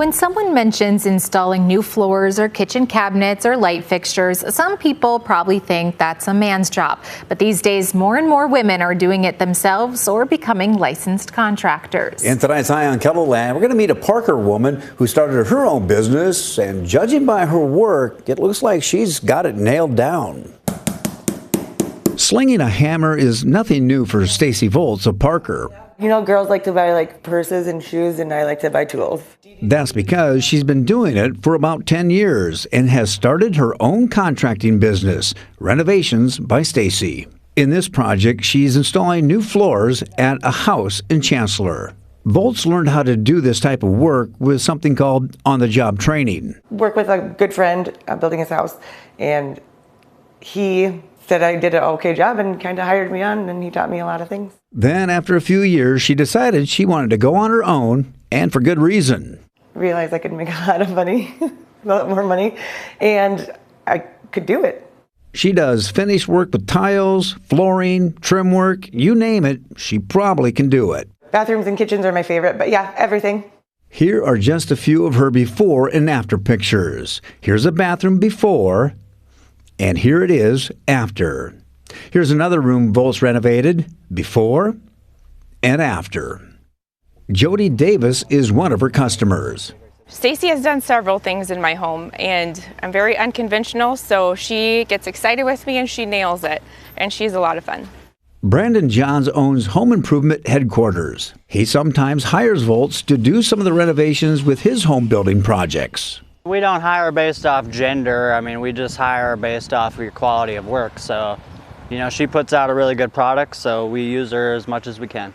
When someone mentions installing new floors or kitchen cabinets or light fixtures, some people probably think that's a man's job. But these days, more and more women are doing it themselves or becoming licensed contractors. In tonight's Eye on Kettleland, we're going to meet a Parker woman who started her own business, and judging by her work, it looks like she's got it nailed down. Slinging a hammer is nothing new for Stacy Volz of Parker. You know, girls like to buy purses and shoes, and I like to buy tools. That's because she's been doing it for about 10 years and has started her own contracting business, Renovations by Stacy. In this project, she's installing new floors at a house in Chancellor. Volz learned how to do this type of work with something called on-the-job training. Work with a good friend building his house, and he said I did an okay job and kind of hired me on, and he taught me a lot of things. Then, after a few years, she decided she wanted to go on her own, and for good reason. Realized I could make a lot of money, a lot more money, and I could do it. She does finished work with tiles, flooring, trim work, you name it, she probably can do it. Bathrooms and kitchens are my favorite, but yeah, everything. Here are just a few of her before and after pictures. Here's a bathroom before, and here it is after. Here's another room Volz renovated before and after. Jody Davis is one of her customers. Stacy has done several things in my home, and I'm very unconventional, so she gets excited with me and she nails it, and she's a lot of fun. Brandon Johns owns Home Improvement Headquarters. He sometimes hires Volz to do some of the renovations with his home building projects. We don't hire based off gender. I mean, we just hire based off your quality of work. So, you know, she puts out a really good product, so we use her as much as we can.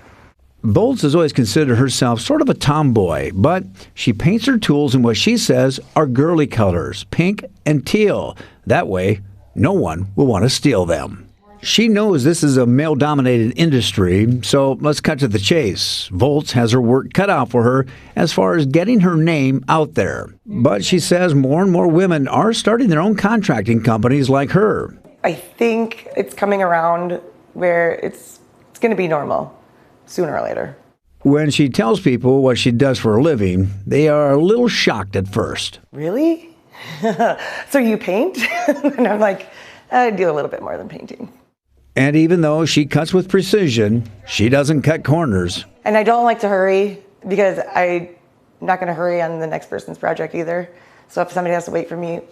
Volz has always considered herself sort of a tomboy, but she paints her tools in what she says are girly colors, pink and teal. That way, no one will want to steal them. She knows this is a male-dominated industry, so let's cut to the chase. Volz has her work cut out for her as far as getting her name out there. But she says more and more women are starting their own contracting companies like her. I think it's coming around where it's going to be normal sooner or later. When she tells people what she does for a living, they are a little shocked at first. Really? So you paint? And I'm like, I do a little bit more than painting. And even though she cuts with precision, she doesn't cut corners. And I don't like to hurry because I'm not going to hurry on the next person's project either. So if somebody has to wait for me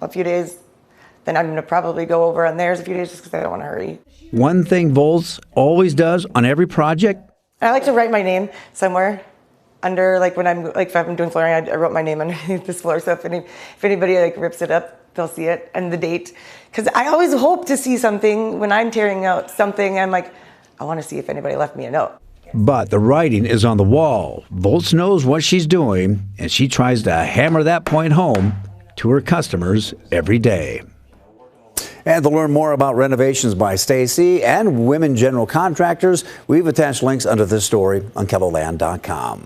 a few days, then I'm going to probably go over on theirs a few days just because I don't want to hurry. One thing Volz always does on every project? I like to write my name somewhere under, like when if I'm doing flooring, I wrote my name underneath this floor. So if anybody rips it up, they'll see it and the date. Because I always hope to see something when I'm tearing out something. I'm like, I want to see if anybody left me a note. But the writing is on the wall. Volz knows what she's doing, and she tries to hammer that point home to her customers every day. And to learn more about Renovations by Stacy and women general contractors, we've attached links under this story on KETTLELAND.com.